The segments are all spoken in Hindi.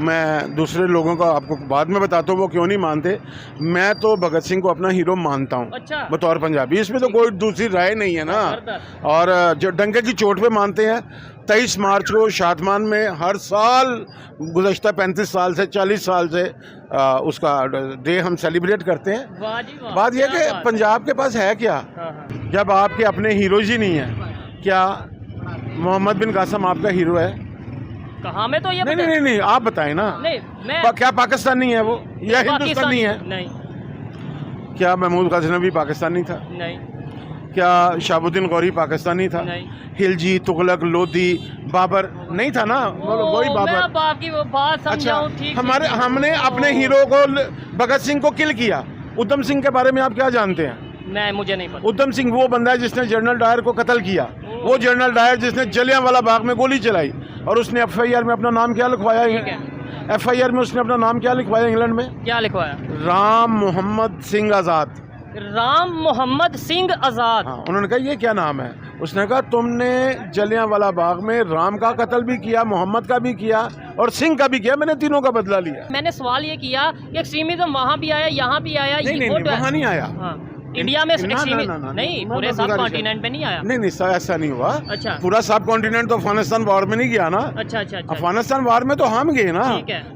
मैं दूसरे लोगों को आपको बाद में बताता हूँ वो क्यों नहीं मानते। मैं तो भगत सिंह को अपना हीरो मानता हूँ। अच्छा। बतौर पंजाबी, इसमें तो कोई दूसरी राय नहीं है ना। और जो डंके की चोट पे मानते हैं, 23 मार्च को शादमान में हर साल गुज़श्ता 35 साल से 40 साल से उसका डे हम सेलिब्रेट करते हैं। वाह जी वाह। बात यह कि पंजाब के पास है क्या, जब आपके अपने हीरोज ही नहीं है। क्या मोहम्मद बिन कासिम आपका हीरो है? कहाँ में तो ये नहीं, आप बताएं ना। नहीं, क्या पाकिस्तानी है वो या हिंदुस्तानी है? नहीं। क्या महमूद गजनवी पाकिस्तानी था? नहीं। क्या शहाबुद्दीन गौरी पाकिस्तानी था? नहीं। खिलजी, तुगलक, लोधी, बाबर नहीं था ना, वही बाबर। मैं आपकी वो बात समझाऊं, ठीक। हमने अपने हीरो को भगत सिंह को किल किया। उधम सिंह के बारे में आप क्या जानते हैं? मुझे नहीं पता। उधम सिंह वो बंदा है जिसने जनरल डायर को कत्ल किया। वो जनरल डायर जिसने जलियांवाला बाग में गोली चलाई, और उसने FIR में अपना नाम क्या लिखवाया? FIR में उसने अपना नाम क्या लिखवाया? इंग्लैंड में क्या लिखवाया? राम मोहम्मद सिंह आज़ाद। राम मोहम्मद सिंह आज़ाद। हाँ, उन्होंने कहा ये क्या नाम है? उसने कहा तुमने जलियांवाला बाग में राम का कत्ल भी किया, मोहम्मद का भी किया और सिंह का भी किया, मैंने तीनों का बदला लिया। मैंने सवाल ये किया कि एक्सट्रीमिज्म वहाँ भी आया, यहाँ भी आया। नहीं, वहाँ नहीं आया। इंडिया में नहीं, पूरे सब कॉन्टिनेंट पे नहीं आया। नहीं, ऐसा नहीं हुआ। अच्छा। पूरा सब कॉन्टिनेंट तो अफगानिस्तान वॉर में नहीं गया ना। अच्छा। अफगानिस्तान वॉर में तो हम गए ना।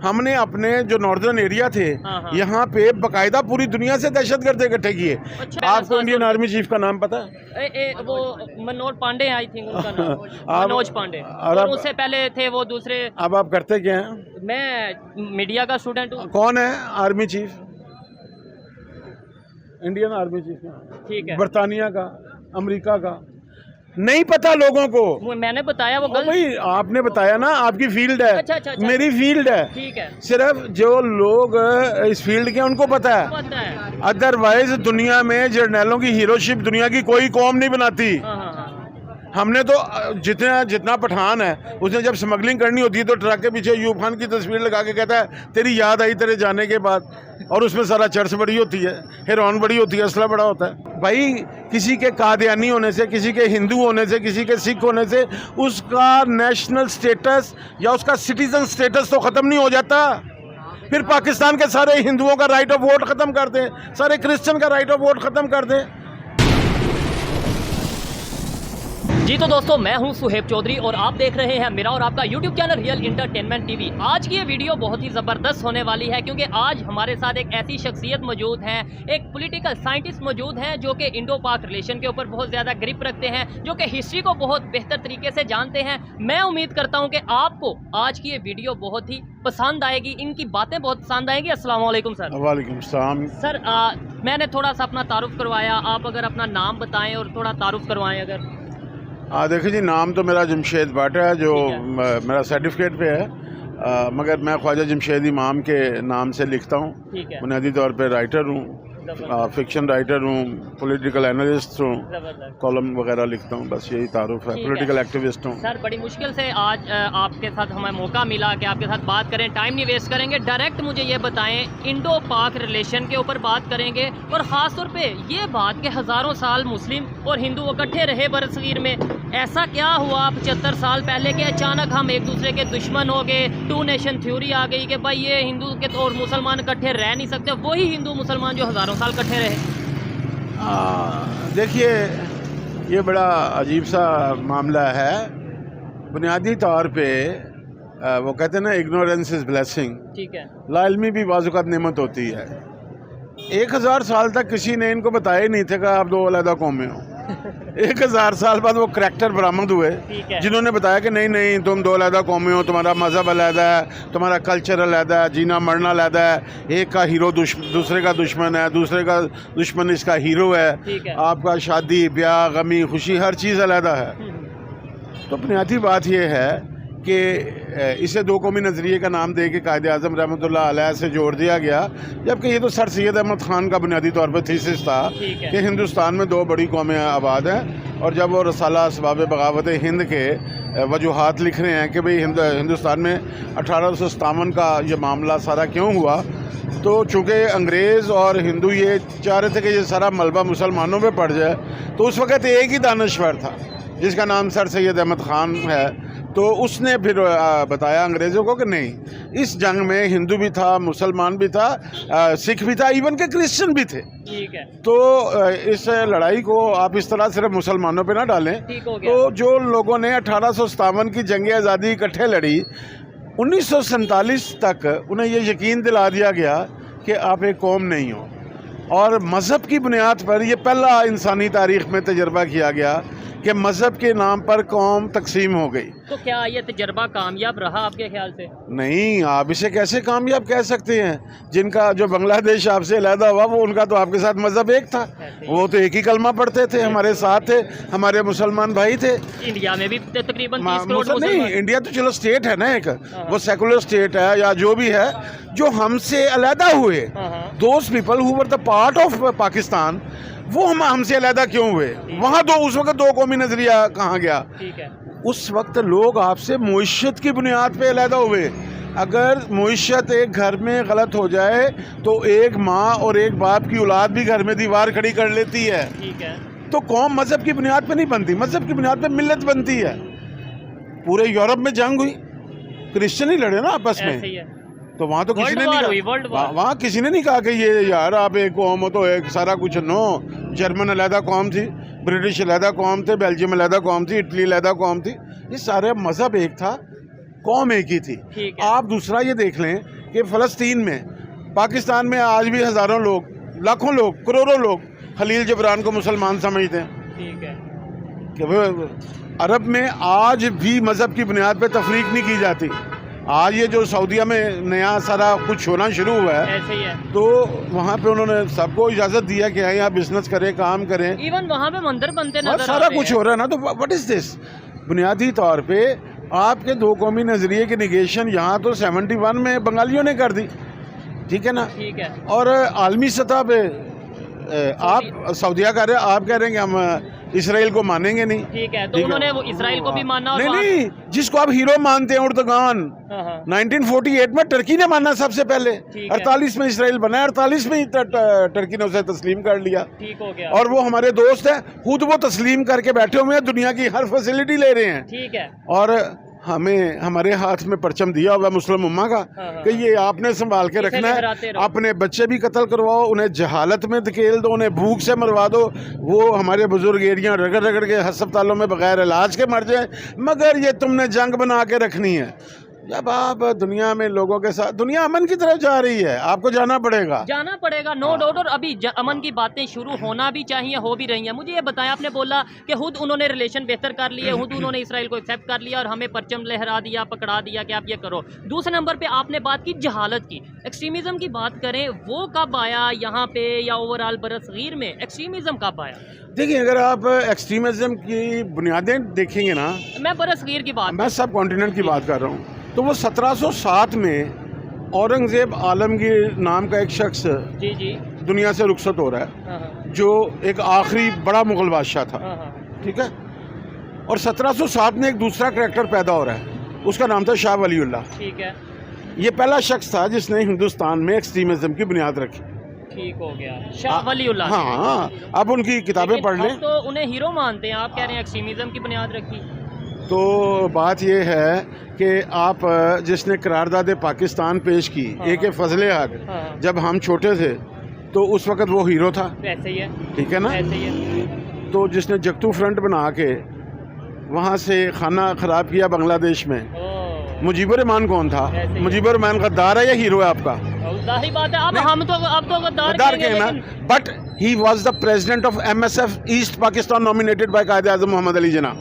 हमने अपने जो नॉर्दर्न एरिया थे यहाँ पे बकायदा पूरी दुनिया से दहशतगर्द इकट्ठे किए। आपको इंडियन आर्मी चीफ का नाम पता है? वो मनोज पांडे, आई थिंक उनका नाम मनोज पांडे। और उससे पहले थे वो दूसरे। अब आप करते क्या हैं? मैं मीडिया का स्टूडेंट हूँ। कौन है army chief? Indian army chief का, ठीक है। बर्तानिया का, अमेरिका का नहीं पता लोगों को। मैंने बताया वो गलत। भाई आपने बताया ना, आपकी फील्ड है। अच्छा। मेरी फील्ड है। ठीक है। सिर्फ जो लोग इस फील्ड के उनको पता है। अदरवाइज दुनिया में जर्नैलों की हीरोशिप दुनिया की कोई कौम नहीं बनाती। हमने तो जितना पठान है उसने जब स्मगलिंग करनी होती है तो ट्रक के पीछे यूब खान की तस्वीर लगा के कहता है तेरी याद आई तेरे जाने के बाद, और उसमें सारा चर्च बड़ी होती है, हेरोइन बड़ी होती है, असला बड़ा होता है। भाई किसी के कादियानी होने से, किसी के हिंदू होने से, किसी के सिख होने से उसका नेशनल स्टेटस या उसका सिटीजन स्टेटस तो ख़त्म नहीं हो जाता। फिर पाकिस्तान के सारे हिंदुओं का राइट ऑफ वोट ख़त्म कर दें, सारे क्रिश्चियन का राइट ऑफ वोट ख़त्म कर दें। जी तो दोस्तों, मैं हूं सुहेब चौधरी और आप देख रहे हैं मेरा और आपका YouTube channel real entertainment TV। आज की ये वीडियो बहुत ही ज़बरदस्त होने वाली है क्योंकि आज हमारे साथ एक ऐसी शख्सियत मौजूद है, एक पॉलिटिकल साइंटिस्ट मौजूद हैं जो कि इंडो पाक रिलेशन के ऊपर बहुत ज़्यादा ग्रिप रखते हैं, जो कि हिस्ट्री को बहुत बेहतर तरीके से जानते हैं। मैं उम्मीद करता हूँ कि आपको आज की ये वीडियो बहुत ही पसंद आएगी, इनकी बातें बहुत पसंद आएंगी। अस्सलाम वालेकुम सर। वालेकुम सलाम सर। मैंने थोड़ा सा अपना तारुफ करवाया, आप अगर अपना नाम बताएँ और थोड़ा तारुफ करवाएँ अगर। देखिए जी, नाम तो मेरा जमशेद भट्ट है जो मेरा सर्टिफिकेट पे है, मगर मैं ख्वाजा जमशेद इमाम के नाम से लिखता हूँ। बुनियादी तौर पे राइटर हूँ, फिक्शन राइटर हूँ, पॉलिटिकल एनालिस्ट हूँ, कॉलम वगैरह लिखता हूँ, बस यही तारुफ है। पॉलिटिकल एक्टिविस्ट हूँ। सर बड़ी मुश्किल से आज आपके साथ हमें मौका मिला कि आपके साथ बात करें, टाइम नहीं वेस्ट करेंगे, डायरेक्ट मुझे ये बताएं, इंडो पाक रिलेशन के ऊपर बात करेंगे और ख़ास तौर पे ये बात कि हज़ारों साल मुस्लिम और हिंदू इकट्ठे रहे बरसगीर में, ऐसा क्या हुआ 75 साल पहले के अचानक हम एक दूसरे के दुश्मन हो गए, 2 नेशन थ्योरी आ गई कि भाई ये हिंदू के और मुसलमान इकट्ठे रह नहीं सकते, वही हिंदू मुसलमान जो हज़ारों साल इकट्ठे रहे। देखिए ये बड़ा अजीब सा मामला है। बुनियादी तौर पे वो कहते हैं ना, इग्नोरेंस इज़ ब्लेसिंग। ठीक है। लाइल्मी भी बाज़-औक़ात नेमत होती है। 1000 साल तक किसी ने इनको बताया ही नहीं था कि आप 2 अलग कौमें हो। 1000 साल बाद वो करैक्टर बरामद हुए जिन्होंने बताया कि नहीं तुम 2 अलग कौमें हो, तुम्हारा मज़हब अलहदा है, तुम्हारा कल्चर अलहदा है, जीना मरना अलहदा है, एक का हीरो दूसरे का दुश्मन है, दूसरे का दुश्मन इसका हीरो है, आपका शादी ब्याह गमी खुशी हर चीज़ अलहदा है। तो बुनियादी बात यह है कि इसे 2 कौमी नज़रिए का नाम दे के कायद आज़म रहमतुल्लाह अलैह से जोड़ दिया गया, जबकि ये तो सर सैयद अहमद ख़ान का बुनियादी तौर पर थीसिस था कि हिंदुस्तान में 2 बड़ी कौमें आबाद हैं। और जब वो रसाला असबाब बगावत हिंद के वजूहात लिख रहे हैं कि भाई हिंदुस्तान में 1857 का ये मामला सारा क्यों हुआ, तो चूँकि अंग्रेज़ और हिंदू ये चाह रहे थे कि ये सारा मलबा मुसलमानों पर पड़ जाए, तो उस वक़्त एक ही दानश्वर था जिसका नाम सर सैयद अहमद ख़ान है। तो उसने फिर बताया अंग्रेज़ों को कि नहीं, इस जंग में हिंदू भी था, मुसलमान भी था, सिख भी था, इवन के क्रिश्चियन भी थे। ठीक है। तो इस लड़ाई को आप इस तरह सिर्फ मुसलमानों पे ना डालें। ठीक हो गया। तो जो लोगों ने 1857 की जंग आज़ादी इकट्ठे लड़ी, 1947 तक उन्हें ये यकीन दिला दिया गया कि आप एक कौम नहीं हो, और मज़हब की बुनियाद पर ये पहला इंसानी तारीख़ में तजर्बा किया गया कि मज़हब के नाम पर कौम तकसीम हो गई। तो क्या ये तजर्बा कामयाब रहा आपके ख्याल से? नहीं, आप इसे कैसे कामयाब कह सकते हैं? जिनका जो बांग्लादेश आपसे अलहदा हुआ, वो उनका तो आपके साथ मज़हब एक था, वो तो एक ही कलमा पढ़ते थे, हमारे साथ थे, हमारे मुसलमान भाई थे। इंडिया में भी तकरीबन 30 करोड़ मुसलमान। नहीं, इंडिया तो चलो स्टेट है ना, एक वो सेकुलर स्टेट है या जो भी है, जो हमसे अलहदा हुए, those people who were the part of Pakistan, वो हमसे अलहदा क्यों हुए? वहाँ तो उस वक्त दो कौमी नजरिया कहाँ गया? ठीक है। उस वक्त लोग आपसे मुइशत की बुनियाद पे अलहदा हुए। अगर मुइशत एक घर में गलत हो जाए तो एक माँ और एक बाप की औलाद भी घर में दीवार खड़ी कर लेती है। ठीक है। तो कौम मजहब की बुनियाद पे नहीं बनती, मजहब की बुनियाद पे मिल्लत बनती है। पूरे यूरोप में जंग हुई, क्रिश्चियन ही लड़े ना आपस में, तो वहाँ तो किसी ने नहीं कहा, वहाँ किसी ने नहीं कहा कि ये यार आप एक कौम हो तो एक सारा कुछ। नो, जर्मन अलहदा कौम थी, ब्रिटिश अलहदा कौम थे, बेल्जियम अलहदा कौम थी, इटली अलहदा कौम थी, ये सारे मज़हब एक था, कौम एक ही थी। आप दूसरा ये देख लें कि फ़लस्तीन में, पाकिस्तान में आज भी हज़ारों लोग, लाखों लोग, करोड़ों लोग खलील जबरान को मुसलमान समझते हैं। ठीक है। कि वो अरब में आज भी मज़हब की बुनियाद पर तफरीक नहीं की जाती। आज ये जो सऊदीया में नया सारा कुछ होना शुरू हुआ है, ऐसे ही है, तो वहाँ पे उन्होंने सबको इजाज़त दिया कि यहाँ बिजनेस करें, काम करें, इवन वहाँ पे मंदिर बनते नजर सारा कुछ हो रहा है ना। तो व्हाट इज़ दिस? बुनियादी तौर पे आपके दो कौमी नज़रिए की निगेशन यहाँ तो 71 में बंगालियों ने कर दी, ठीक है ना? ठीक है। और आलमी सतह पे आप सऊदीया कह रहे हैं, आप कह रहे हैं कि हम इसराइल को मानेंगे नहीं। ठीक है, तो उन्होंने वो इसराइल को भी माना। नहीं, जिसको आप हीरो मानते हैं उर्दगान, 1948 में टर्की ने माना सबसे पहले, 48 में इसराइल बना, 48 में ही टर्की ने उसे तस्लीम कर लिया। ठीक हो गया। और वो हमारे दोस्त हैं, खुद वो तस्लीम करके बैठे हुए हैं, दुनिया की हर फैसिलिटी ले रहे हैं। ठीक है। और हमें हमारे हाथ में परचम दिया हुआ मुस्लिम उम्मा का कि ये आपने संभाल के रखना है। अपने बच्चे भी कत्ल करवाओ, उन्हें जहालत में धकेल दो, उन्हें भूख से मरवा दो, वो हमारे बुजुर्ग एरिया रगड़ रगड़ के अस्पतालों में बगैर इलाज के मर जाए, मगर ये तुमने जंग बना के रखनी है। जब आप दुनिया में लोगों के साथ, दुनिया अमन की तरफ जा रही है, आपको जाना पड़ेगा, नो डाउट। और अभी अमन की बातें शुरू होना भी चाहिए, हो भी रही हैं। मुझे ये बताएं, आपने बोला कि खुद उन्होंने रिलेशन बेहतर कर लिए, खुद उन्होंने इसराइल को एक्सेप्ट कर लिया और हमें परचम लहरा दिया, पकड़ा दिया कि आप ये करो। दूसरे नंबर पे आपने बात की जहालत की, एक्सट्रीमिज्म की बात करें, वो कब आया यहाँ पे या ओवरऑल बरसगीर में एक्सट्रीमिज्म कब आया? देखिए, अगर आप एक्सट्रीमिज्म की बुनियादें देखेंगे ना, मैं बरसगीर की बात, मैं सब कॉन्टिनेंट की बात कर रहा हूँ, तो वो 1707 में औरंगज़ेब आलमगीर नाम का एक शख्स जी दुनिया से रुखसत हो रहा है, जो एक आखिरी बड़ा मुग़ल बादशाह था, ठीक है। और 1707 में एक दूसरा करैक्टर पैदा हो रहा है, उसका नाम था शाह वलीउल्लाह। ठीक है। ये पहला शख्स था जिसने हिंदुस्तान में एक्सट्रीमिज्म की बुनियाद रखी। ठीक हो गया, शाह वलीउल्लाह। हाँ, अब उनकी किताबें पढ़ लें तो उन्हें हीरो मानते हैं, आप कह रहे हैं एक्सट्रीमिज्म की बुनियाद रखी। तो बात यह है कि आप जिसने करारदाद पाकिस्तान पेश की, AK फजले हक, जब हम छोटे थे तो उस वक्त वो हीरो था, ऐसे ही है, ठीक है ना? ऐसे ही है। तो जिसने जगतू फ्रंट बना के वहाँ से खाना ख़राब किया बांग्लादेश में, मुजीबुर रहमान कौन था? मुजीबुर रहमान गद्दार है या हीरो है आपका? जाहिर बात है, अब तो गद्दार के ना, but he was the president of MSF east Pakistan nominated by कायदे आज़म मोहम्मद अली जिन्ना,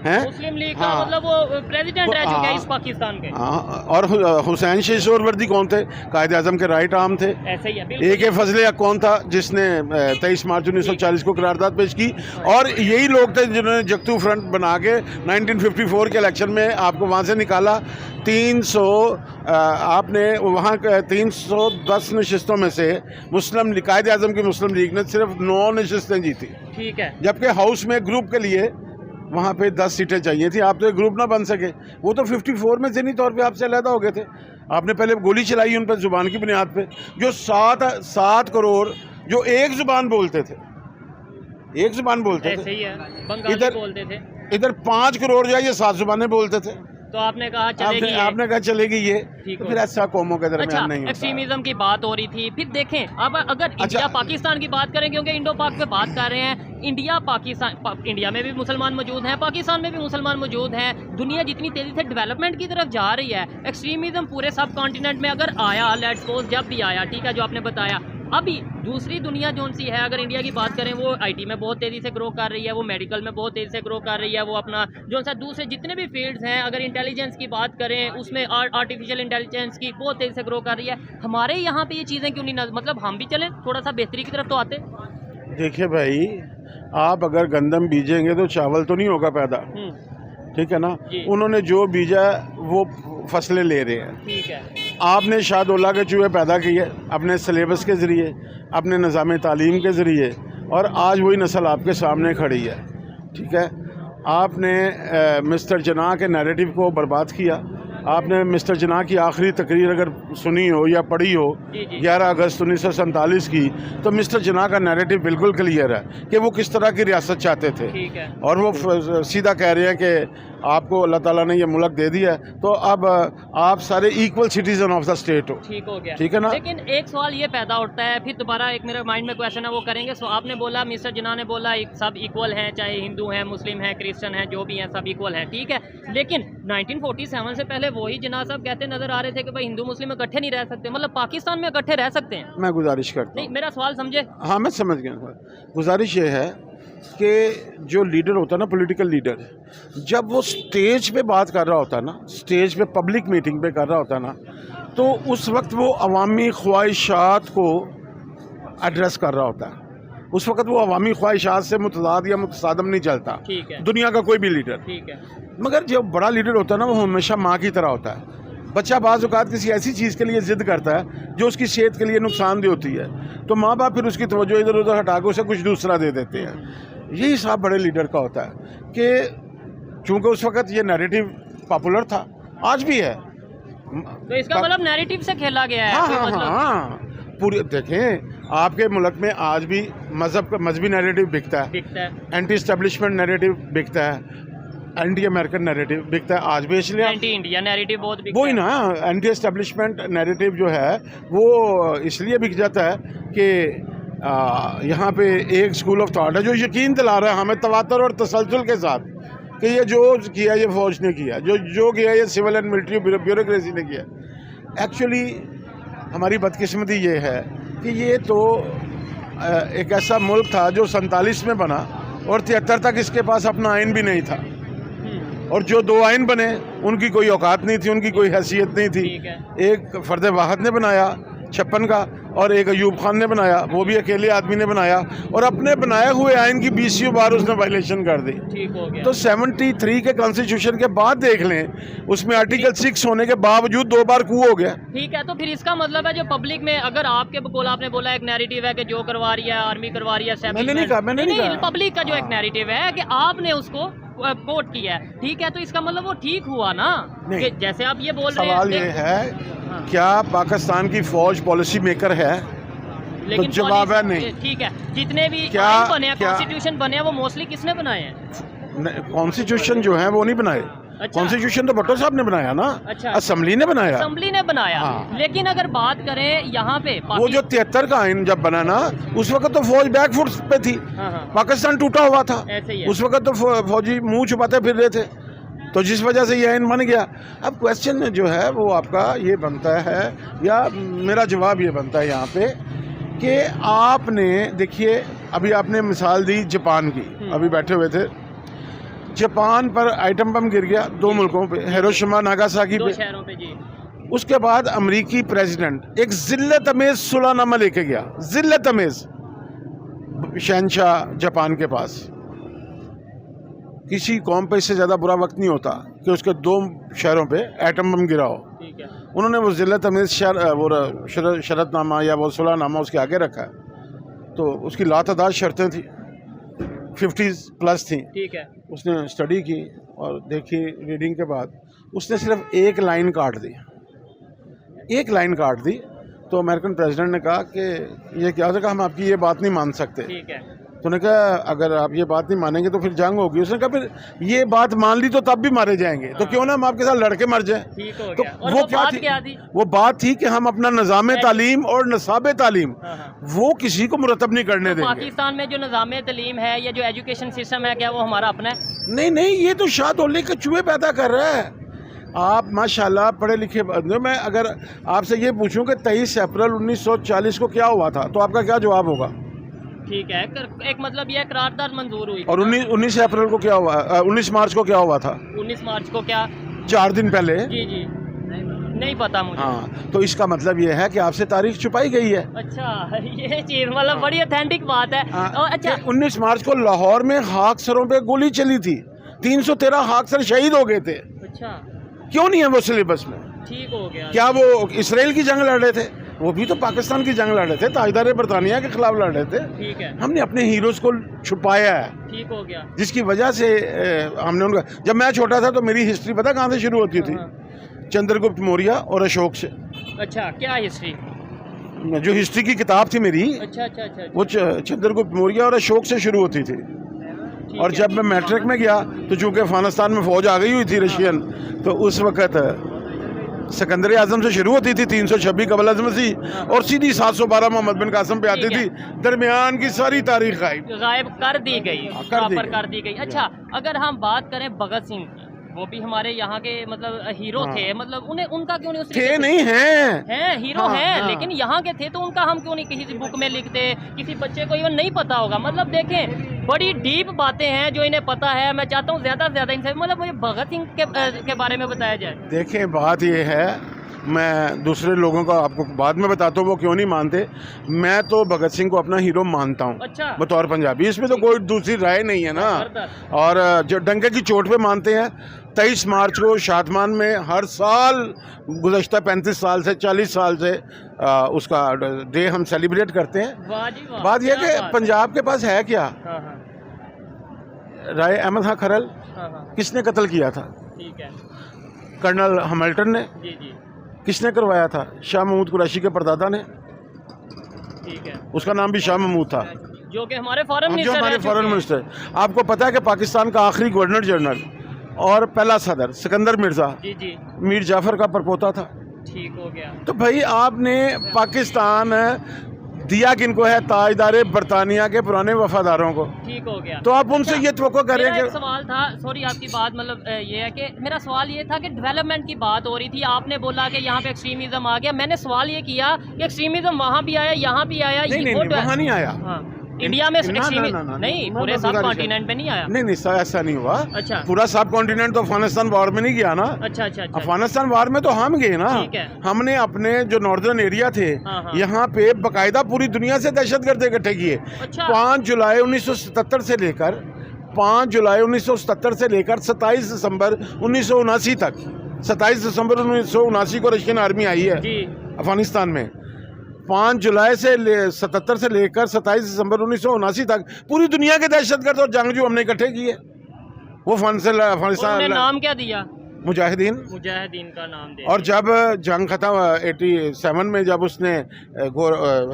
मुस्लिम लीग का मतलब वो प्रेसिडेंट रह चुके हैं इस पाकिस्तान के। और हुसैन शेषोरवर्दी कौन थे? कायदे आज़म के राइट आर्म थे। ऐसे ही है। AK फजले हक कौन था? जिसने 23 मार्च 1940 को करारदाद पेश की। और यही लोग थे जिन्होंने जगतू फ्रंट बना के 1954 के इलेक्शन में आपको वहाँ से निकाला। 300 आपने वहाँ 310 नशिस्तों में से मुस्लिम कायदे आज़म की मुस्लिम लीग ने सिर्फ 9 नशिस्तें जीती। ठीक है। जबकि हाउस में ग्रुप के लिए वहाँ पे 10 सीटें चाहिए थी, आप तो एक ग्रुप ना बन सके। वो तो 54 में ज़हनी तौर पे आपसे अलहदा हो गए थे। आपने पहले गोली चलाई उन पर ज़ुबान की बुनियाद पे, जो 7 करोड़ जो एक ज़ुबान बोलते थे, एक ज़ुबान बोलते थे, इधर बोलते थे, इधर 5 करोड़ जो है ये 7 जुबानें बोलते थे, तो आपने कहा चलेगी, आपने कहा चलेगी ये, तो फिर ऐसा कौमों के दरमियान अच्छा, नहीं होता। एक्सट्रीमिज्म की बात हो रही थी। फिर देखें अब अगर इंडिया पाकिस्तान की बात करें, क्योंकि इंडो पाक पे बात कर रहे हैं, इंडिया पाकिस्तान, इंडिया में भी मुसलमान मौजूद हैं, पाकिस्तान में भी मुसलमान मौजूद हैं, दुनिया जितनी तेजी से डेवलपमेंट की तरफ जा रही है, एक्सट्रीमिज्म पूरे सब कॉन्टिनेंट में अगर आया, लेट्स सपोज जब भी आया, ठीक है, जो आपने बताया, अभी दूसरी दुनिया जोन सी है, अगर इंडिया की बात करें, वो आईटी में बहुत तेज़ी से ग्रो कर रही है, वो मेडिकल में बहुत तेज़ी से ग्रो कर रही है, वो अपना जो सा दूसरे जितने भी फील्ड्स हैं, अगर इंटेलिजेंस की बात करें, उसमें आर्टिफिशियल इंटेलिजेंस की बहुत तेज़ी से ग्रो कर रही है। हमारे यहाँ पे ये चीज़ें क्यों नहीं, मतलब हम भी चलें थोड़ा सा बेहतरी की तरफ तो आते। देखिए भाई, आप अगर गंदम बीजेंगे तो चावल तो नहीं होगा पैदा, ठीक है ना। उन्होंने जो बीजा वो फसलें ले रहे हैं, ठीक है। आपने शाहदौला के चूहे पैदा किए अपने सिलेबस के ज़रिए, अपने निज़ाम तालीम के ज़रिए, और आज वही नस्ल आपके सामने खड़ी है, ठीक है। आपने मिस्टर जना के नैरेटिव को बर्बाद किया। आपने मिस्टर जना की आखिरी तकरीर अगर सुनी हो या पढ़ी हो 11 अगस्त 1947 की, तो मिस्टर जना का नैरेटिव बिल्कुल क्लियर है कि वो किस तरह की रियासत चाहते थे, ठीक है। और वो सीधा कह रहे हैं कि आपको अल्लाह ताला ने ये मुल्क दे दिया है, तो अब आप सारे equal citizen of the state हो, ठीक हो गया, ठीक है ना। लेकिन एक सवाल ये पैदा उठता है, फिर दोबारा एक मेरे माइंड में क्वेश्चन है, वो करेंगे। सो आपने बोला, मिस्टर जना ने बोला सब इक्वल हैं, चाहे हिंदू हैं, मुस्लिम हैं, क्रिश्चियन हैं, जो भी हैं सब इक्वल हैं, ठीक है। लेकिन 1947 से पहले वही जना साहब कहते नजर आ रहे थे कि भाई हिंदू मुस्लिम इकट्ठे नहीं रह सकते, मतलब पाकिस्तान में इकट्ठे रह सकते हैं। मैं गुजारिश करता हूँ, नहीं, मेरा सवाल समझे। हाँ मैं समझ गया। गुजारिश ये है कि जो लीडर होता है ना, पॉलिटिकल लीडर, जब वो स्टेज पे बात कर रहा होता है ना, स्टेज पे पब्लिक मीटिंग पे कर रहा होता है ना, तो उस वक्त वो अवामी ख्वाहिशात को एड्रेस कर रहा होता है। उस वक्त वो अवामी ख्वाहिशात से मुतज़ाद या मुतसादम नहीं चलता, ठीक है, दुनिया का कोई भी लीडर, ठीक है। मगर जो बड़ा लीडर होता है ना, वो हमेशा माँ की तरह होता है। बच्चा बाज़ औक़ात किसी ऐसी चीज़ के लिए ज़िद करता है जो उसकी सेहत के लिए नुकसानदेह होती है, तो माँ बाप फिर उसकी तवज्जो इधर उधर हटा के उसे कुछ दूसरा दे देते हैं। यही हिसाब बड़े लीडर का होता है कि चूँकि उस वक़्त ये नैरेटिव पॉपुलर था, आज भी है, तो इसका मतलब नैरेटिव से खेला गया है। हाँ, पूरी देखें, आपके मुल्क में आज भी मजहबी नैरेटिव बिकता है, एंटी एस्टेब्लिशमेंट नैरेटिव बिकता है, एंटी अमेरिकन नैरेटिव बिकता है आज भी, इसलिए एंटी इंडिया नैरेटिव बहुत बिकता है। वही ना, एंटी एस्टेब्लिशमेंट नैरेटिव जो है वो इसलिए बिक जाता है कि यहाँ पे एक स्कूल ऑफ थॉट है जो यकीन दिला रहा है हमें तवातर और तसलसल के साथ कि ये जो किया ये फौज ने किया, जो किया ये सिविल एंड मिलिट्री ब्यूरोक्रेसी ने किया। एक्चुअली हमारी बदकिस्मती ये है कि ये तो एक ऐसा मुल्क था जो 47 में बना और 73 तक इसके पास अपना आइन भी नहीं था, और जो 2 आइन बने उनकी कोई औकात नहीं थी, उनकी कोई हैसियत नहीं थी। एक फर्द वाहिद ने बनाया 56 का, और एक अयूब खान ने बनाया, वो भी अकेले आदमी ने बनाया, और अपने बनाए हुए आइन की 20 बार उसने वायलेशन कर दी। ठीक हो गया। तो 73 के कॉन्स्टिट्यूशन के बाद देख लें, उसमें आर्टिकल 6 होने के बावजूद 2 बार कू हो गया। ठीक है, तो फिर इसका मतलब है जो पब्लिक में, अगर आपके बोला, आपने बोला एक नैरेटिव है कि जो करवा रही है आर्मी करवा रही है, मैंने नहीं कहा, पब्लिक का जो एक नैरेटिव है कि आपने उसको कोट किया है, ठीक है, तो इसका मतलब वो ठीक हुआ ना, कि जैसे आप ये बोल रहे हैं। सवाल ये है, क्या पाकिस्तान की फौज पॉलिसी मेकर है? लेकिन तो जवाब है नहीं। ठीक है, जितने भी आइन बने हैं, कॉन्स्टिट्यूशन बने हैं, वो मोस्टली किसने बनाए हैं? कॉन्स्टिट्यूशन जो है वो नहीं बनाए। अच्छा। कॉन्स्टिट्यूशन तो भट्टो साहब ने बनाया ना। अच्छा। असेंबली ने बनाया। असेंबली ने बनाया। हाँ। लेकिन अगर बात करें यहाँ पे वो जो 73 का आइन जब बना ना, उस वक्त तो फौज बैकफुट पे थी। हाँ। पाकिस्तान टूटा हुआ था, ऐसे ही है। उस वक्त तो फौजी मुंह छुपाते फिर रहे थे, तो जिस वजह से ये आइन बन गया। अब क्वेश्चन जो है वो आपका ये बनता है, या मेरा जवाब ये बनता है यहाँ पे कि आपने देखिए, अभी आपने मिसाल दी जापान की, अभी बैठे हुए थे, जापान पर आइटम बम गिर गया 2 मुल्कों पे, हिरोशिमा नागासाकी पे, 2 शहरों पे जी। उसके बाद अमेरिकी प्रेसिडेंट एक जिल्लत अमेज सुलहनामा लेके गया, जिल्लत अमेज, शहनशाह जापान के पास। किसी कौम पे इससे ज़्यादा बुरा वक्त नहीं होता कि उसके 2 शहरों पे एटम बम गिरा हो। ठीक है। उन्होंने वो जिल्लत अमेज शरतनामा या वो सुलहनामा उसके आगे रखा है, तो उसकी लातादाद शर्तें थी, 50+ थी। ठीक है। उसने स्टडी की और देखी, रीडिंग के बाद उसने सिर्फ 1 लाइन काट दी, 1 लाइन काट दी। तो अमेरिकन प्रेसिडेंट ने कहा कि ये क्या होता है, हम आपकी ये बात नहीं मान सकते। ठीक है। तो उन्होंने कहा अगर आप ये बात नहीं मानेंगे तो फिर जंग होगी। उसने कहा फिर ये बात मान ली तो तब भी मारे जाएंगे, तो क्यों ना हम आपके साथ लड़के मर जाएं। ठीक हो तो गया। और वो क्या थी? वो बात थी कि हम अपना निज़ाम तालीम और नसाब तालीम वो किसी को मुरतब नहीं करने देंगे। पाकिस्तान में जो निज़ाम तालीम है या जो एजुकेशन सिस्टम है, क्या वो हमारा अपना है? नहीं, ये तो शाह-दौले के चूहे पैदा कर रहा है। आप माशाल्लाह पढ़े लिखे, मैं अगर आपसे ये पूछूं कि 23 अप्रैल 1940 को क्या हुआ था, तो आपका क्या जवाब होगा? ठीक है, एक मतलब ये करारदाद मंजूर हुई। और 19 अप्रैल को क्या हुआ? 19 मार्च को क्या हुआ था? 19 मार्च को क्या? 4 दिन पहले। जी नहीं पता मुझे। हाँ, तो इसका मतलब ये है कि आपसे तारीख छुपाई गई है। अच्छा, ये चीज मतलब बड़ी ऑथेंटिक बात है। अच्छा, 19 मार्च को लाहौर में हाकसरों पे गोली चली थी, 313 हाकसर शहीद हो गए थे। अच्छा, क्यों नहीं है वो सिलेबस में? ठीक हो गया। क्या वो इसराइल की जंग लड़ रहे थे? वो भी तो पाकिस्तान की जंग लड़ रहे थे, ताजदार बरतानिया के खिलाफ लड़ रहे थे। ठीक है, हमने अपने हीरोज को छुपाया है। ठीक हो गया। जिसकी वजह से हमने उनका, जब मैं छोटा था तो मेरी हिस्ट्री पता कहाँ से शुरू होती थी? चंद्रगुप्त मौर्य और अशोक से। अच्छा, क्या हिस्ट्री? जो हिस्ट्री की किताब थी मेरी, अच्छा, वो चंद्रगुप्त मौर्य और अशोक से शुरू होती थी। और जब मैं मैट्रिक में गया तो चूंकि अफगानिस्तान में फौज आ गई हुई थी रशियन, तो उस वक़्त सिकंदर आजम से शुरू होती थी 326 कबल अज़ मसीह, और सीधी 712 मोहम्मद बिन कासिम पे आती थी। दरमियान की सारी तारीख गायब कर दी गई, कर दी गई। अच्छा, अगर हम बात करें भगत सिंह की, वो भी हमारे यहाँ के मतलब हीरो थे, मतलब उन्हें उनका क्यों नहीं थे? नहीं हैं, हीरो हैं, लेकिन यहाँ के थे तो उनका हम क्यों नहीं किसी बुक में लिखते? किसी बच्चे को इवन नहीं पता होगा। मतलब देखें, बड़ी डीप बातें हैं जो इन्हें पता है। मैं चाहता हूँ ज्यादा से ज्यादा इनसे मतलब मुझे भगत सिंह के बारे में बताया जाए। देखें, बात ये है, मैं दूसरे लोगों का आपको बाद में बताता हूँ वो क्यों नहीं मानते। मैं तो भगत सिंह को अपना हीरो मानता हूँ। अच्छा, बतौर पंजाबी, इसमें तो कोई दूसरी राय नहीं है ना। और जो डंके की चोट पे मानते हैं, 23 मार्च को शादमान में हर साल गुज़श्ता 35 साल से 40 साल से उसका डे हम सेलिब्रेट करते हैं। बात यह कि पंजाब के पास है क्या? राय अहमद खां खरल किसने कत्ल किया था? ठीक है। कर्नल हैमिल्टन ने। जी। किसने करवाया था? शाह महमूद कुरैशी के परदादा ने। ठीक है, उसका नाम भी शाह महमूद था, जो कि हमारे फॉरेन मिनिस्टर। आपको पता है कि पाकिस्तान का आखिरी गवर्नर जनरल और पहला सदर सिकंदर मिर्जा जी मीर जाफर का परपोता था। ठीक हो गया। तो भाई आपने पाकिस्तान दिया किनको है? ताजदार बरतानिया के पुराने वफादारों को। ठीक हो गया। तो आप उनसे ये तवक्को करें कि सवाल था, सॉरी आपकी बात मतलब ये है कि मेरा सवाल ये था कि डेवलपमेंट की बात हो रही थी, आपने बोला कि यहाँ पे एक्सट्रीमिज्म आ गया। मैंने सवाल ये किया कि एक्सट्रीमिज्म वहाँ भी आया, यहाँ भी आया। नहीं, वहाँ नहीं आया। इंडिया में नहीं, पूरे सब कॉन्टिनेंट पे नहीं आया। नहीं ऐसा नहीं हुआ। अच्छा, पूरा सब कॉन्टिनेंट तो अफगानिस्तान वॉर में नहीं गया ना। अच्छा। अफगानिस्तान वॉर में तो हम गए ना। हमने अपने जो नॉर्दर्न एरिया थे यहाँ पे बकायदा पूरी दुनिया से दहशतगर्द इकट्ठे किए। 5 जुलाई 1977 से लेकर 5 जुलाई 1977 से लेकर 27 दिसंबर 1979 तक। 27 दिसंबर 1979 को रशियन आर्मी आई है अफगानिस्तान में। 5 जुलाई से 77 से लेकर 27 दिसंबर 1979 तक पूरी दुनिया के दहशतगर्द और जंगजू हमने इकट्ठे किए। वो अफगानिस्तान नाम क्या दिया? मुजाहिदीन का नाम दिया। और जब जंग खत्म 87 में, जब उसने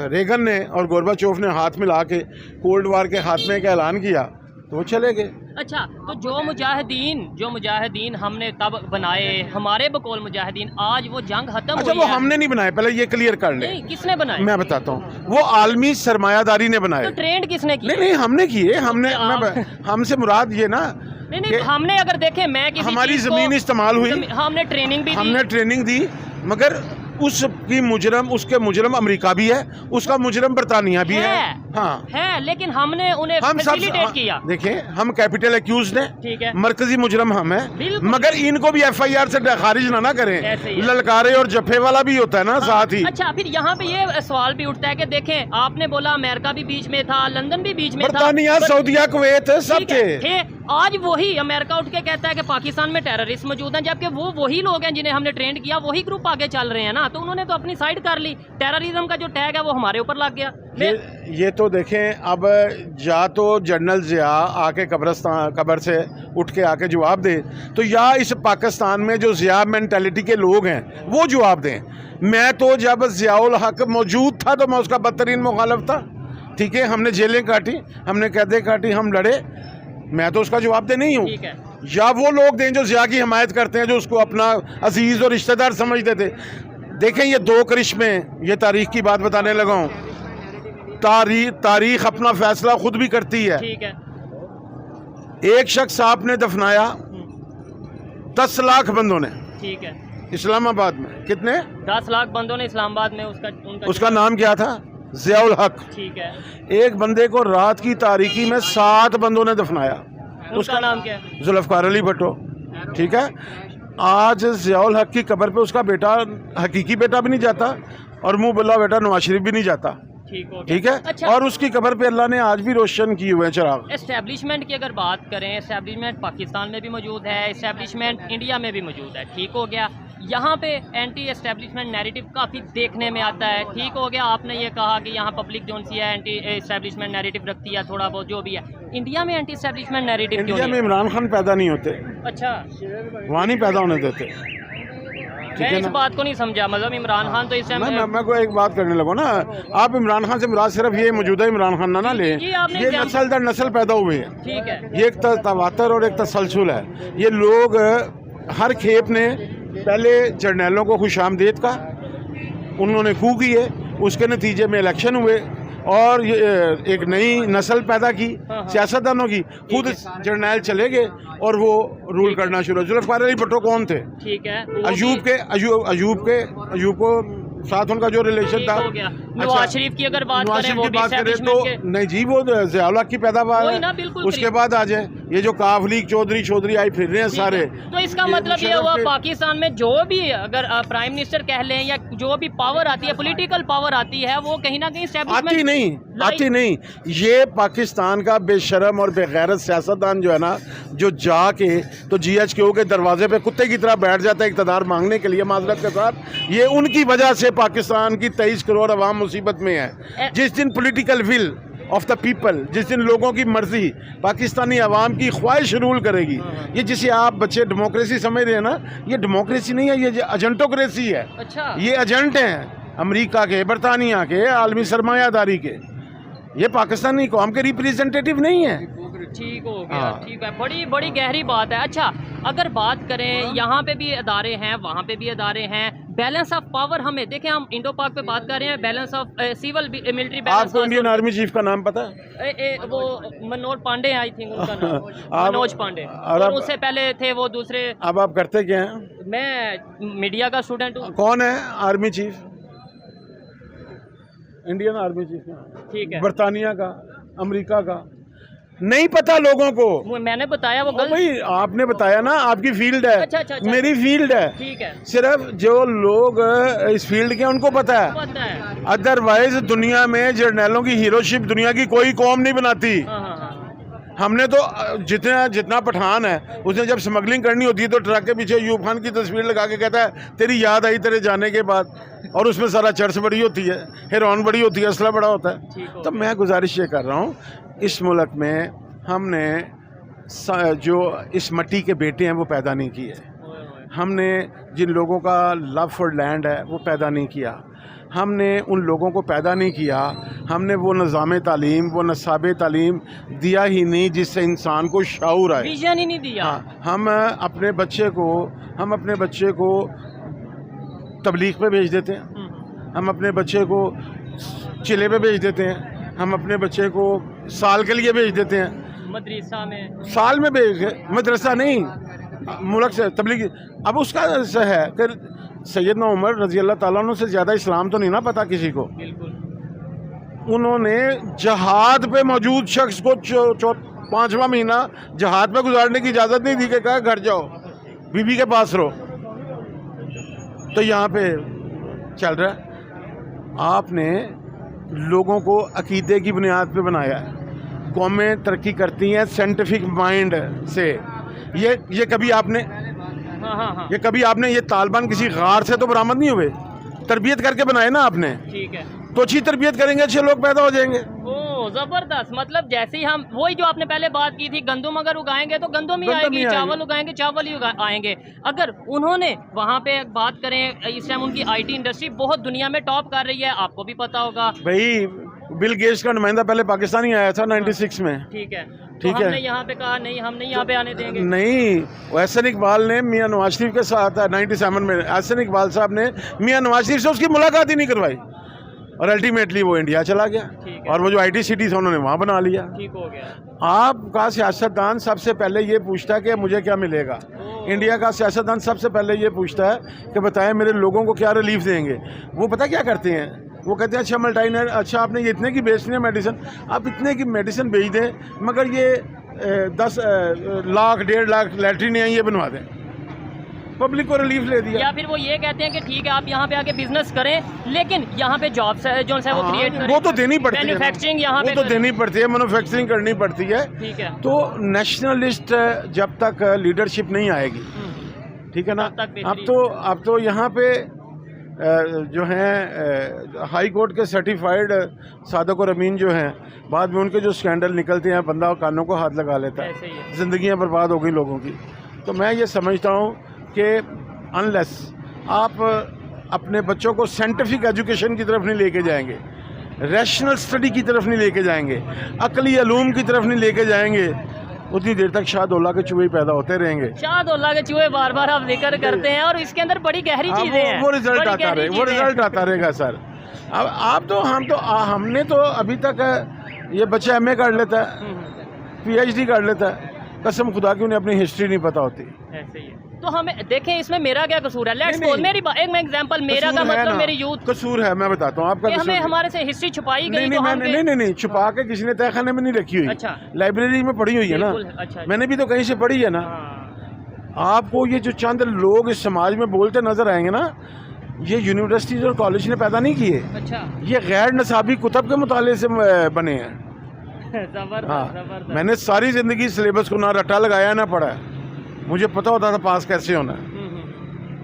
रेगन ने और गोरबाचोव ने हाथ मिला के कोल्ड वार के खात्मे का ऐलान किया तो वो चले गए। अच्छा, तो जो मुजाहिदीन हमने तब बनाए, हमारे बकौल मुजाहिदीन, आज वो जंग खत्म हुई है। वो हमने नहीं बनाए, पहले ये क्लियर कर ले। किसने बनाए? मैं बताता हूँ। वो आलमी सरमायादारी ने बनाए। तो ट्रेंड किसने किया? नहीं हमने किए। हमसे मुराद ये ना, नहीं हमने अगर देखे, मैं हमारी जमीन इस्तेमाल हुई, हमने ट्रेनिंग दी, मगर उसके मुजरम अमेरिका भी है, उसका मुजरम बरतानिया भी है। हाँ है, लेकिन हमने उन्हें फैसिलिटेट किया। देखें, हम कैपिटल एक्यूज्ड हैं, ठीक है, मरकजी मुजरम हम हैं, मगर इनको भी FIR से खारिज ना करें। ललकारे और जफे वाला भी होता है ना साथ ही। अच्छा, फिर यहाँ पे ये सवाल भी उठता है कि देखें, आपने बोला अमेरिका भी बीच में था, लंदन भी बीच में था, बरतानिया, सऊदीया, कुवैत सब थे। आज वही अमेरिका उठ के कहता है कि पाकिस्तान में टेररिस्ट मौजूद हैं, जबकि वो वही लोग हैं जिन्हें हमने ट्रेंड किया, वही ग्रुप आगे चल रहे हैं ना। तो उन्होंने तो अपनी साइड कर ली, टेररिज्म का जो टैग है वो हमारे ऊपर लग गया। ये तो देखें, अब या तो जनरल जिया आके कब्र से उठ के आके जवाब दे, तो या इस पाकिस्तान में जो जिया मेंटालिटी के लोग हैं वो जवाब दें। मैं तो जब जियाउल हक मौजूद था तो मैं उसका बदतरीन मुखालिफ था। ठीक है, हमने जेलें काटी, हमने कैदें काटी, हम लड़े, मैं तो उसका जवाब दे नहीं हूँ। ठीक है। या वो लोग दें जो ज़िया की हिमायत करते हैं, जो उसको अपना अजीज़ और रिश्तेदार समझते थे। देखें ये दो करिश्मे, ये तारीख की बात बताने लगा हूँ, तारीख अपना फैसला खुद भी करती है। ठीक है। एक शख्स आपने दफनाया 10 लाख बंदों ने, ठीक है, इस्लामाबाद में कितने? 10 लाख बंदों ने इस्लामाबाद में उसका नाम क्या था? ज़ियाउल हक। ठीक है। एक बंदे को रात की तारीकी में 7 बंदों ने दफनाया, उसका नाम क्या है? जुल्फ़कार अली भुट्टो। ठीक है, आज ज़ियाउल हक की कब्र पे उसका बेटा, हकीकी बेटा भी नहीं जाता और मुंह बुला बेटा नवाज शरीफ भी नहीं जाता। ठीक है। अच्छा। और उसकी कब्र पे अल्लाह ने आज भी रोशन किए हुए हैं चिराग। एस्टेब्लिशमेंट की अगर बात करें, एस्टेब्लिशमेंट पाकिस्तान में भी मौजूद है, एस्टेब्लिशमेंट इंडिया में भी मौजूद है। ठीक हो गया, यहाँ पे एंटी एस्टेब्लिशमेंट नैरेटिव काफ़ी देखने में आता है। ठीक हो गया, आपने ये कहा कि यहाँ पब्लिक जोन सी है एंटी एस्टेब्लिशमेंट नैरेटिव रखती है, थोड़ा बहुत जो भी है। इंडिया में एंटी एस्टेब्लिशमेंट नैरेटिव क्यों इंडिया में इमरान खान पैदा नहीं होते। अच्छा, वहाँ नहीं पैदा होने देते। मैं इस बात को नहीं समझा, मतलब इमरान खान तो इस टाइम मैं को एक बात करने लगो ना, आप इमरान खान से मुराद सिर्फ ये मौजूदा इमरान खान ना ले, ये नस्ल दर नस्ल पैदा हुए हैं। ठीक है, ये एक तवातर और एक तसलसल है। ये लोग हर खेप ने पहले जर्नैलों को खुशामदीद का, उन्होंने कू किए, उसके नतीजे में इलेक्शन हुए और एक नई नस्ल पैदा की सियासतदानों की, खुद जर्नैल चले गए और वो रूल करना शुरू। जुल्फ़कार अली भुट्टो कौन थे? ठीक है, अयूब को साथ उनका जो रिलेशन था। नवाज शरीफ की अगर बात करें तो नहीं जी, वो ज़ियाउल हक की पैदावार है। उसके बाद आ जाए ये जो काफ लीग चौधरी आई फिर रहे हैं सारे। तो इसका मतलब ये हुआ पाकिस्तान में जो भी अगर प्राइम मिनिस्टर कह लें या जो भी पावर आती है, पॉलिटिकल पावर आती है, वो कहीं ना कहीं आती नहीं। ये पाकिस्तान का बेशरम और बेगैरत सियासतदान जो है ना, जो जाके तो GHQ के दरवाजे पे कुत्ते की तरह बैठ जाता है इक़्तिदार मांगने के लिए, माजरत के साथ, ये उनकी वजह से पाकिस्तान की 23 करोड़ अवाम मुसीबत में है। जिस दिन political will of the people, जिस दिन लोगों की मर्जी, पाकिस्तानी अवाम की ख्वाहिश रूल करेगी, ये जिसे आप बच्चे डेमोक्रेसी समझ रहे हैं ना, ये डेमोक्रेसी नहीं है, ये एजेंटोक्रेसी है। अच्छा। ये एजेंट हैं अमेरिका के, बरतानिया के, आलमी सरमायादारी के। ये पाकिस्तानी कौम के रिप्रेजेंटेटिव नहीं है। ठीक हो गया, ठीक है, बड़ी बड़ी गहरी बात है। अच्छा, अगर बात करें, यहाँ पे भी अदारे हैं, वहाँ पे भी अदारे हैं, बैलेंस ऑफ पावर हमें देखें, हम इंडो पाक पे बात कर रहे हैं, balance of civil military balance. आपको इंडियन आर्मी चीफ का नाम पता है? वो मनोज पांडे, आई थिंक उनका नाम मनोज पांडे, और उससे पहले थे वो दूसरे। अब आप करते क्या हैं? मैं मीडिया का स्टूडेंट हूँ। कौन है army chief? Indian army chief. ठीक है, बरतानिया का, अमेरिका का नहीं पता लोगों को। मैंने बताया वो गलत। भाई आपने बताया ना, आपकी फील्ड है। अच्छा। मेरी फील्ड है। ठीक है, सिर्फ जो लोग इस फील्ड के उनको पता है, अदरवाइज दुनिया में जर्नैलों की हीरोशिप दुनिया की कोई कौम नहीं बनाती। हमने तो जितना पठान है, उसने जब स्मगलिंग करनी होती है तो ट्रक के पीछे अयूब खान की तस्वीर लगा के कहता है तेरी याद आई तेरे जाने के बाद, और उसमें सारा चर्च बड़ी होती है, हेरोइन बड़ी होती है, असला बड़ा होता है। तो मैं गुजारिश ये कर रहा हूँ, इस मुल्क में हमने जो इस मट्टी के बेटे हैं वो पैदा नहीं किए, हमने जिन लोगों का लव फॉर लैंड है वो पैदा नहीं किया, हमने उन लोगों को पैदा नहीं किया, हमने वो निज़ाम तालीम, वो नसाब तालीम दिया ही नहीं जिससे इंसान को शऊर आए, विजन ही नहीं दिया। हाँ, हम अपने बच्चे को तबलीग पे भेज देते हैं, हम अपने बच्चे को चिले पे भेज देते हैं, हम अपने बच्चे को साल के लिए भेज देते हैं, मदरसा में साल में भेज, मदरसा नहीं मुल्क से तबलीग। अब उसका है कि सैयदना उमर रजी अल्लाह ताला अन्हु से ज़्यादा इस्लाम तो नहीं ना पता किसी को। बिल्कुल। उन्होंने जहाद पे मौजूद शख्स को 5वां महीना जहाद पे गुजारने की इजाज़त नहीं दी, कि कहा घर जाओ बीबी के पास रहो। तो यहाँ पे चल रहा है, आपने लोगों को अकीदे की बुनियाद पे बनाया है। कौमें तरक्की करती हैं साइंटिफिक माइंड से। ये कभी आपने ये कभी आपने ये तालिबान किसी गार से तो बरामद नहीं हुए, तरबियत करके बनाए ना आपने। ठीक है, तो अच्छी तरबियत करेंगे अच्छे लोग पैदा हो जाएंगे। ओह जबरदस्त, मतलब जैसे ही हम वही जो आपने पहले बात की थी, गंदम अगर उगाएंगे तो गंदम ही आएगी, चावल उगाएंगे चावल ही आएंगे। अगर उन्होंने वहाँ पे बात करें, इस टाइम उनकी IT इंडस्ट्री बहुत दुनिया में टॉप कर रही है, आपको भी पता होगा। भाई बिल गेट्स का नुमाइंदा पहले पाकिस्तानी आया था 96 में। ठीक है, ठीक तो है। हमने यहाँ पे कहा नहीं, हम नहीं यहाँ पे आने देंगे। नहीं, एहसन इकबाल ने मियां नवाज शरीफ के साथ 97 में एहसन इकबाल साहब ने मियां नवाज शरीफ से उसकी मुलाकात ही नहीं करवाई और अल्टीमेटली वो इंडिया चला गया और वो जो IT सिटी था उन्होंने वहाँ बना लिया। ठीक हो गया। आपका सियासतदान सबसे पहले ये पूछता है कि मुझे क्या मिलेगा। इंडिया का सियासतदान सबसे पहले ये पूछता है कि बताएं मेरे लोगों को क्या रिलीफ देंगे। वो पता क्या करते हैं, वो कहते हैं अच्छा मल्टाइनर, अच्छा आपने ये इतने की बेचनी है मेडिसिन, आप इतने की मेडिसिन बेच दें मगर ये 10 लाख 1.5 लाख लैट्रिन ये बनवा दें। पब्लिक को रिलीफ ले दिया। या फिर वो ये कहते हैं कि ठीक है आप यहाँ पे आके बिजनेस करें लेकिन यहाँ पे जॉब्स जो है वो क्रिएट करें। वो तो देनी पड़ती है, मैन्युफैक्चरिंग यहाँ पे वो तो देनी पड़ती है, मैन्युफैक्चरिंग करनी पड़ती है। ठीक है। तो नेशनलिस्ट जब तक लीडरशिप नहीं आएगी, ठीक है ना, अब तो यहाँ पे जो हैं हाई कोर्ट के सर्टिफाइड सादक और अमीन जो हैं, बाद में उनके जो स्कैंडल निकलते हैं बंदा कानों को हाथ लगा लेता है, ज़िंदगियाँ बर्बाद हो गई लोगों की। तो मैं ये समझता हूँ कि अनलेस आप अपने बच्चों को साइंटिफिक एजुकेशन की तरफ नहीं लेके जाएंगे, रैशनल स्टडी की तरफ नहीं लेके जाएंगे, अकली अलूम की तरफ नहीं लेके जाएंगे, उतनी देर तक शाहदौला के चूहे पैदा होते रहेंगे। शाहदौला के चूहे बार बार आप जिक्र करते हैं और इसके अंदर बड़ी गहरी चीजें हैं। वो रिजल्ट आता रहेगा, वो रिजल्ट आता रहेगा सर। अब आप तो हमने तो अभी तक ये बच्चा MA कर लेता है, PhD कर लेता है, कसम खुदा की उन्हें अपनी हिस्ट्री नहीं पता होती। ऐसे ही है। तो हमें देखें इसमें मेरा क्या कसूर है? लेट्स सपोज मेरी एक मैं एग्जांपल, मेरा का मतलब मेरी यूथ कसूर है, मैं बताता हूँ आपका। हमें हमारे से हिस्ट्री छुपाई गई। नहीं, छुपा के किसी ने तहखाने में नहीं रखी हुई। अच्छा, लाइब्रेरी में पढ़ी हुई है ना। अच्छा, मैंने भी तो कहीं से पढ़ी है ना। आपको ये जो चंद लोग इस समाज में बोलते नजर आएंगे ना, ये यूनिवर्सिटीज और कॉलेज ने पैदा नहीं किए। अच्छा, ये गैर नसाबी कुतब के मुताले से बने हैं। जबरदस्त। मैंने सारी जिंदगी सिलेबस को ना रट्टा लगाया ना पढ़ा है, मुझे पता होता था पास कैसे होना है,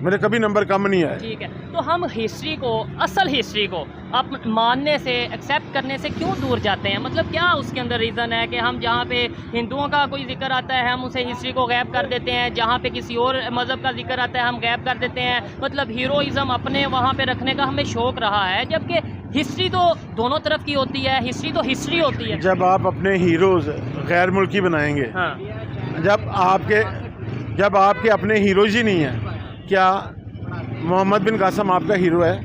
मेरे कभी नंबर कम नहीं आए। ठीक है, तो हम हिस्ट्री को, असल हिस्ट्री को आप मानने से, एक्सेप्ट करने से क्यों दूर जाते हैं? मतलब क्या उसके अंदर रीज़न है कि हम जहाँ पे हिंदुओं का कोई जिक्र आता है हम उसे हिस्ट्री को गैप कर देते हैं, जहाँ पे किसी और मज़हब का जिक्र आता है हम गैप कर देते हैं। मतलब हीरोइज़म अपने वहाँ पे रखने का हमें शौक़ रहा है, जबकि हिस्ट्री तो दोनों तरफ की होती है। हिस्ट्री तो हिस्ट्री होती है। जब आप अपने हीरोज़ गैर मुल्की बनाएंगे, हाँ, जब आपके अपने हीरोज़ ही नहीं हैं, क्या मोहम्मद बिन कासिम आपका हीरो है?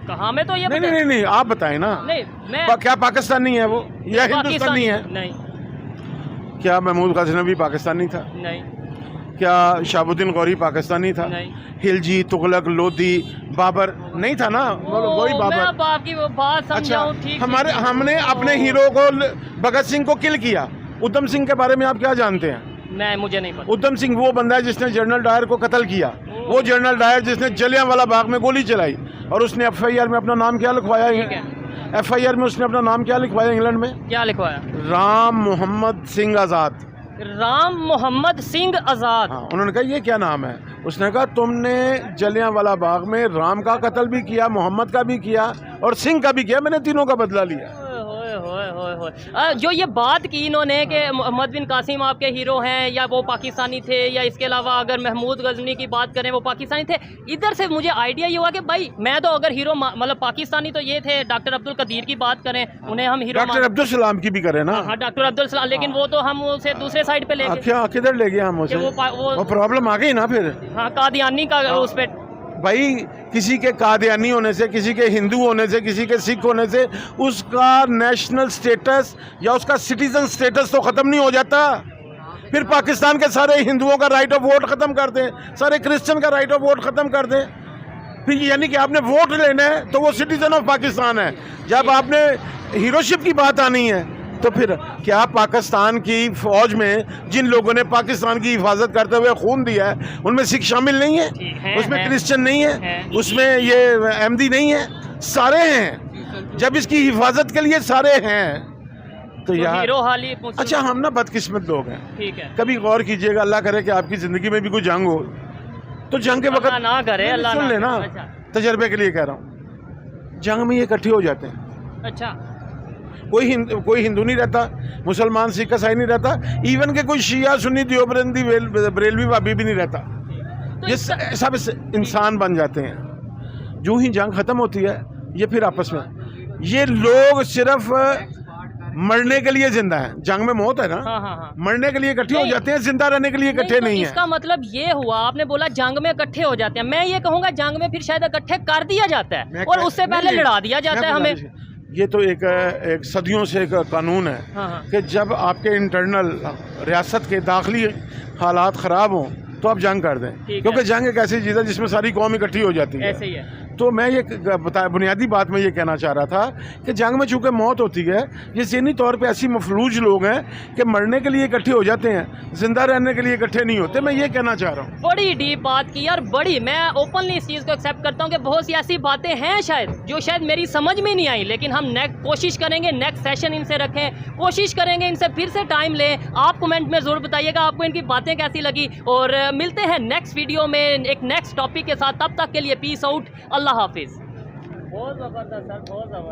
कहाँ में तो ये नहीं, आप बताएं ना। नहीं, क्या पाकिस्तानी है वो या हिंदुस्तानी है? नहीं। क्या महमूद गजनवी पाकिस्तानी था? नहीं। क्या शहाबुद्दीन गौरी पाकिस्तानी था? नहीं। खिलजी, तुगलक, लोधी, बाबर नहीं था ना, वही बाबर। मैं अब आपकी वो बात समझाऊं। ठीक, हमने अपने हीरो को भगत सिंह को किल किया। उधम सिंह के बारे में आप क्या जानते हैं? मुझे नहीं पता। उधम सिंह वो बंदा है जिसने जनरल डायर को कत्ल किया, वो जनरल डायर जिसने जलियांवाला बाग में गोली चलाई और उसने FIR में अपना नाम क्या लिखवाया? FIR में उसने अपना नाम क्या लिखवाया? इंग्लैंड में क्या लिखवाया? राम मोहम्मद सिंह आज़ाद। राम मोहम्मद सिंह आज़ाद। हाँ, उन्होंने कहा ये क्या नाम है? उसने कहा तुमने जलियांवाला बाग में राम का कत्ल भी किया, मोहम्मद का भी किया और सिंह का भी किया, मैंने तीनों का बदला लिया। जो ये बात की इन्होंने कि मोहम्मद बिन कासिम आपके हीरो हैं या वो पाकिस्तानी थे, या इसके अलावा अगर महमूद गजनी की बात करें वो पाकिस्तानी थे, इधर से मुझे आइडिया ये हुआ कि भाई मैं तो अगर हीरो मतलब पाकिस्तानी तो ये थे। डॉक्टर अब्दुल कदीर की बात करें, उन्हें हम हीरो, डॉक्टर अब्दुल सलाम की भी करें ना। हाँ, डॉक्टर अब्दुल सलाम, लेकिन वो तो हम उसे दूसरे साइड पे ले गए। किधर ले गए हम उसे? वो प्रॉब्लम आ गई ना फिर। हाँ, कादियानी का उस पे भाई, किसी के कादियानी होने से, किसी के हिंदू होने से, किसी के सिख होने से उसका नेशनल स्टेटस या उसका सिटीजन स्टेटस तो ख़त्म नहीं हो जाता। फिर पाकिस्तान के सारे हिंदुओं का राइट ऑफ वोट ख़त्म कर दें, सारे क्रिश्चियन का राइट ऑफ वोट ख़त्म कर दें, फिर यानी कि आपने वोट लेना है तो वो सिटीजन ऑफ पाकिस्तान है। जब आपने हीरोशिप की बात आनी है तो फिर क्या पाकिस्तान की फ़ौज में जिन लोगों ने पाकिस्तान की हिफाजत करते हुए खून दिया है उनमें सिख शामिल नहीं है, उसमें क्रिश्चियन नहीं है, उसमें ये अहमदी नहीं है, सारे हैं। जब इसकी हिफाजत के लिए सारे हैं तो यार अच्छा, हम ना बदकिस्मत लोग हैं। ठीक है, कभी गौर कीजिएगा, अल्लाह करे कि आपकी ज़िंदगी में भी कोई जंग हो तो जंग के वक्त ना करे, अल्लाह सुन लेना, तजर्बे के लिए कह रहा हूँ, जंग में ये इकट्ठे हो जाते हैं। अच्छा, कोई हिंदू नहीं रहता, मुसलमान, सिख, ईसाई नहीं रहता, इवन के कोई शिया, सुन्नी, देवबंदी, बरेलवी, वाबी भी नहीं रहता। तो ये सब इंसान बन जाते हैं। जो ही जंग ख़त्म होती है ये फिर आपस में ये लोग सिर्फ मरने के लिए जिंदा है, जंग में मौत है ना। हाँ। मरने के लिए इकट्ठे हो जाते हैं, जिंदा रहने के लिए इकट्ठे तो नहीं है। इसका मतलब ये हुआ, आपने बोला जंग में इकट्ठे हो जाते हैं, मैं ये कहूंगा जंग में फिर शायद इकट्ठे कर दिया जाता है और उससे पहले लड़ा दिया जाता है हमें। ये तो एक सदियों से एक कानून है कि जब आपके इंटरनल रियासत के दाखिली हालात ख़राब हों तो आप जंग कर दें, क्योंकि जंग एक ऐसी चीज़ है जिसमें सारी कौम इकट्ठी हो जाती है। ऐसे ही है। तो मैं ये बुनियादी बात मैं ये कहना चाह रहा था कि जंग में चूँकि मौत होती है, ये ज़हनी तौर पे ऐसी मफलूज लोग हैं कि मरने के लिए इकट्ठे हो जाते हैं, जिंदा रहने के लिए इकट्ठे नहीं होते। मैं ये कहना चाह रहा हूँ। बड़ी डीप बात की यार, बड़ी। मैं ओपनली इस चीज़ को एक्सेप्ट करता हूँ कि बहुत सी ऐसी बातें हैं शायद जो शायद मेरी समझ में नहीं आई, लेकिन हम कोशिश करेंगे नेक्स्ट सेशन इनसे रखें, कोशिश करेंगे इनसे फिर से टाइम लें। आप कमेंट में ज़रूर बताइएगा आपको इनकी बातें कैसी लगी, और मिलते हैं नेक्स्ट वीडियो में एक नेक्स्ट टॉपिक के साथ। तब तक के लिए पीस आउट, अल्लाह हाफिज़। बहुत ज़बरदस्त सर, बहुत ज़बरदस्त।